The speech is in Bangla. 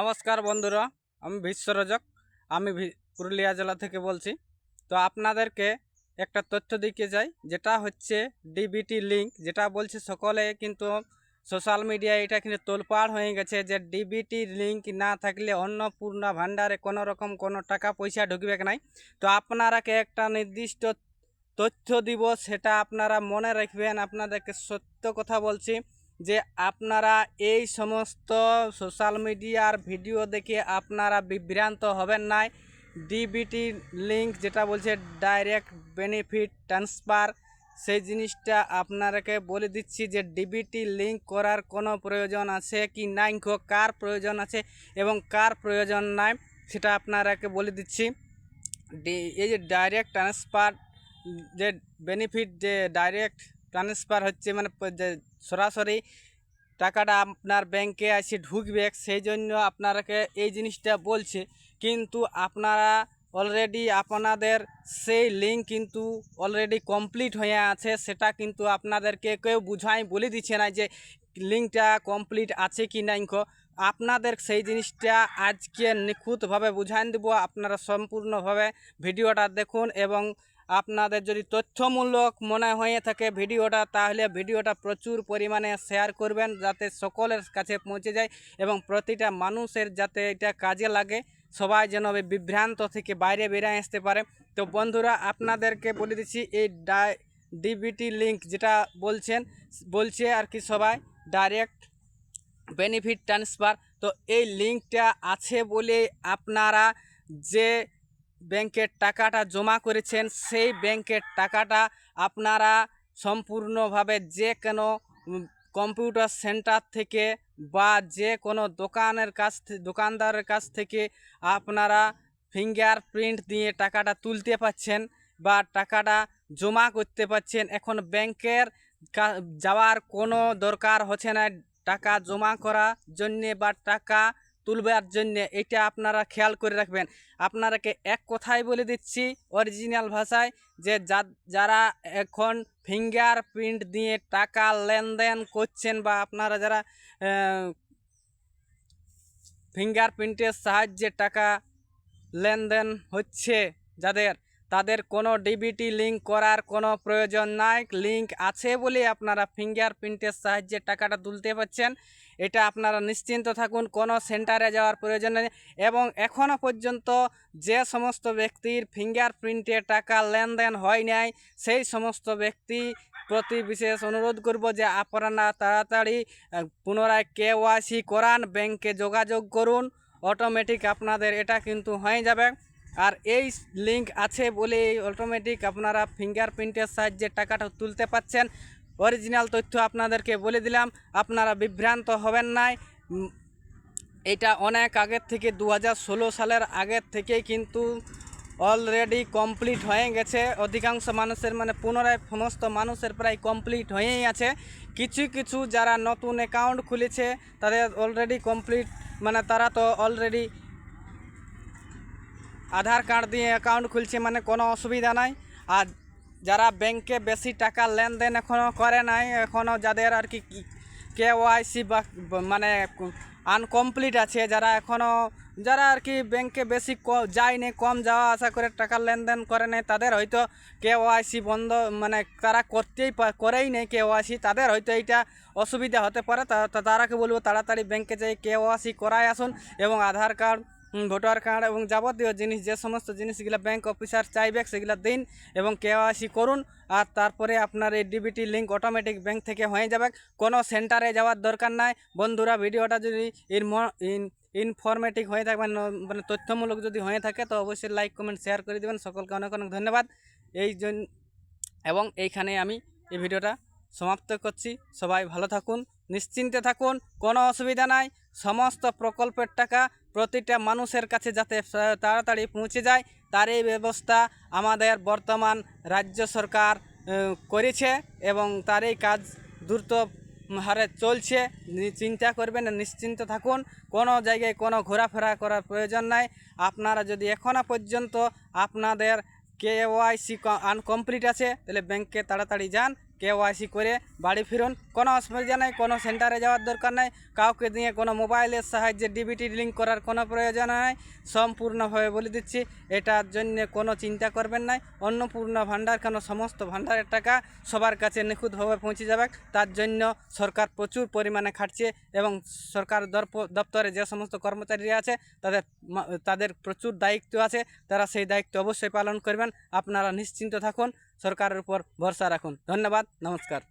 নমস্কার বন্ধুরা, আমি বিশ্বরজক। আমি পুরুলিয়া জেলা থেকে বলছি। তো আপনাদেরকে একটা তথ্য দিতে চাই, যেটা হচ্ছে ডিবিটি লিঙ্ক, যেটা বলছে সকলে, কিন্তু সোশ্যাল মিডিয়ায় এটা কিন্তু তোলপাড় হয়ে গেছে যে ডিবিটি লিঙ্ক না থাকলে অন্নপূর্ণা ভাণ্ডারে কোনো রকম কোনো টাকা পয়সা ঢুকবে নাই। তো আপনারাকে একটা নির্দিষ্ট তথ্য দিব, সেটা আপনারা মনে রাখবেন। আপনাদেরকে সত্য কথা বলছি যে আপনারা এই সমস্ত সোশ্যাল মিডিয়ার ভিডিও দেখে আপনারা বিভ্রান্ত হবেন না। ডিবিটি লিঙ্ক যেটা বলছে ডাইরেক্ট বেনিফিট ট্রান্সফার, সেই জিনিসটা আপনারাকে বলে দিচ্ছি যে ডিবিটি লিঙ্ক করার কোনো প্রয়োজন আছে কি নাই, কার প্রয়োজন আছে এবং কার প্রয়োজন নাই, সেটা আপনারাকে বলে দিচ্ছি। এই যে ডাইরেক্ট ট্রান্সফার, যে বেনিফিট, যে ডাইরেক্ট ট্রান্সফার হচ্ছে মানে যে সরাসরি টাকাটা আপনার ব্যাংকে এসে ঢুকবে, সেই জন্য আপনারাকে এই জিনিসটা বলছে। কিন্তু আপনারা অলরেডি আপনাদের সেই লিঙ্ক কিন্তু অলরেডি কমপ্লিট হয়ে আছে, সেটা কিন্তু আপনাদেরকে কেউ বুঝাই বলে দিচ্ছে না যে লিঙ্কটা কমপ্লিট আছে কি নাই। আপনাদের সেই জিনিসটা আজকে নিখুঁতভাবে বুঝাই দেব। আপনারা সম্পূর্ণভাবে ভিডিওটা দেখুন এবং আপনাদের যদি তথ্যমূলক মনে হয়ে থাকে ভিডিওটা, তাহলে ভিডিওটা প্রচুর পরিমাণে শেয়ার করবেন, যাতে সকলের কাছে পৌঁছে যায় এবং প্রতিটা মানুষের যাতে এটা কাজে লাগে, সবাই যেন বিভ্রান্ত থেকে বাইরে বেরিয়ে আসতে পারে। তো বন্ধুরা, আপনাদেরকে বলে দিচ্ছি, এই ডিবিটি লিঙ্ক যেটা বলছে আর কি সবাই, ডাইরেক্ট বেনিফিট ট্রান্সফার। তো এই লিঙ্কটা আছে বলে আপনারা যে ব্যাংকের টাকাটা জমা করেছেন, সেই ব্যাংকের টাকাটা আপনারা সম্পূর্ণভাবে যে কোনো কম্পিউটার সেন্টার থেকে বা যে কোনো দোকানদারের কাছ থেকে আপনারা ফিঙ্গারপ্রিন্ট দিয়ে টাকাটা তুলতে পাচ্ছেন বা টাকাটা জমা করতে পাচ্ছেন। এখন ব্যাংকের যাওয়ার কোনো দরকার হচ্ছে না টাকা জমা করার জন্যে বা টাকা তুলবার জন্যে। এটা আপনারা খেয়াল করে রাখবেন। আপনারাকে এক কথাই বলে দিচ্ছি অরিজিনাল ভাষায়, যে যারা এখন ফিঙ্গারপ্রিন্ট দিয়ে টাকা লেনদেন করছেন বা আপনারা যারা ফিঙ্গারপ্রিন্টের সাহায্যে টাকা লেনদেন হচ্ছে তাদের কোনো ডিবিটি লিঙ্ক করার কোনো প্রয়োজন নাই। লিঙ্ক আছে বলে আপনারা ফিঙ্গারপ্রিন্টের সাহায্যে টাকাটা তুলতে পারছেন। এটা আপনারা নিশ্চিন্ত থাকুন, কোনো সেন্টারে যাওয়ার প্রয়োজন নেই। এবং এখনও পর্যন্ত যে সমস্ত ব্যক্তির ফিঙ্গারপ্রিন্টে টাকা লেনদেন হয় নাই, সেই সমস্ত ব্যক্তি প্রতি বিশেষ অনুরোধ করব যে আপনারা তাড়াতাড়ি পুনরায় কেওয়াইসি করান, ব্যাংকে যোগাযোগ করুন, অটোমেটিক আপনাদের এটা কিন্তু হয়ে যাবে। আর এই লিঙ্ক আছে বলে অটোমেটিক আপনারা ফিঙ্গারপ্রিন্টের সাহায্যে টাকাটা তুলতে পাচ্ছেন। অরিজিনাল তথ্য আপনাদেরকে বলে দিলাম, আপনারা বিভ্রান্ত হবেন না। এটা অনেক আগের থেকে 2016 সালের আগের থেকেই কিন্তু অলরেডি কমপ্লিট হয়ে গেছে। অধিকাংশ মানুষের মানে পুনরায় সমস্ত মানুষের প্রায় কমপ্লিট হয়েই আছে। কিছু কিছু যারা নতুন অ্যাকাউন্ট খুলেছে তাদের অলরেডি কমপ্লিট, মানে তারা তো অলরেডি আধার কার্ড দিয়ে অ্যাকাউন্ট খুলছে, মানে কোনো অসুবিধা নাই। আর যারা ব্যাংকে বেশি টাকা লেনদেন এখনও করে নাই, এখনও যাদের আর কি কেওয়াইসি বা মানে আনকমপ্লিট আছে, যারা আর কি ব্যাংকে বেশি যায়নি, কম যাওয়া আসা করে টাকা লেনদেন করে নেই, তাদের হয়তো কেওয়াইসি বন্ধ, মানে তারা করেই নেই কেওয়াইসি, তাদের হয়তো এইটা অসুবিধা হতে পারে। তারাকে বলবো তাড়াতাড়ি ব্যাংকে যাই কেওয়াইসি করায় আসুন এবং আধার কার্ড, ভোটার কার্ড এবং যাবতীয় জিনিস, যে সমস্ত জিনিসগুলো ব্যাংক অফিসার চাইবে সেগুলো দিন এবং কেওয়াইসি করুন। আর তারপরে আপনার এই ডিবিটি লিঙ্ক অটোমেটিক ব্যাংক থেকে হয়ে যাবে, কোনো সেন্টারে যাওয়ার দরকার নাই। বন্ধুরা, ভিডিওটা যদি ইনফরমেটিভ হয়ে থাকে, মানে তথ্যমূলক যদি হয়ে থাকে, তো অবশ্যই লাইক কমেন্ট শেয়ার করে দেবেন। সকলকে অনেক অনেক ধন্যবাদ। এবং এইখানে আমি এই ভিডিওটা সমাপ্ত করছি। সবাই ভালো থাকুন, নিশ্চিন্তে থাকুন, কোনো অসুবিধা নাই। সমস্ত প্রকল্পের টাকা প্রতিটা মানুষের কাছে যাতে তাড়াতাড়ি পৌঁছে যায়, তার এই ব্যবস্থা আমাদের বর্তমান রাজ্য সরকার করেছে এবং তার এই কাজ দ্রুত হারে চলছে। চিন্তা করবেন না, নিশ্চিন্ত থাকুন, কোনো জায়গায় কোনো ঘোরাফেরা করার প্রয়োজন নাই। আপনারা যদি এখনও পর্যন্ত আপনাদের কেওয়াইসি আনকমপ্লিট আছে, তাহলে ব্যাংকে তাড়াতাড়ি যান, KYC করে বাড়ি ফিরুন। কোনো অসুবিধা নেই, কোনো সেন্টারে যাওয়ার দরকার নেই, কাউকে দিয়ে কোনো মোবাইলের সাহায্যে ডিবিটি লিঙ্ক করার কোনো প্রয়োজন নেই। সম্পূর্ণভাবে বলে দিচ্ছি, এটার জন্য কোনো চিন্তা করবেন না। অন্নপূর্ণা ভাণ্ডার কেন, সমস্ত ভাণ্ডারের টাকা সবার কাছে নিখুঁতভাবে পৌঁছে যাবে। তার জন্য সরকার প্রচুর পরিমাণে খাটছে এবং সরকার দপ্তরে যে সমস্ত কর্মচারীরা আছে তাদের প্রচুর দায়িত্ব আছে, তারা সেই দায়িত্ব অবশ্যই পালন করবেন। আপনারা নিশ্চিন্ত থাকুন, সরকারের উপর ভরসা রাখুন। ধন্যবাদ, নমস্কার।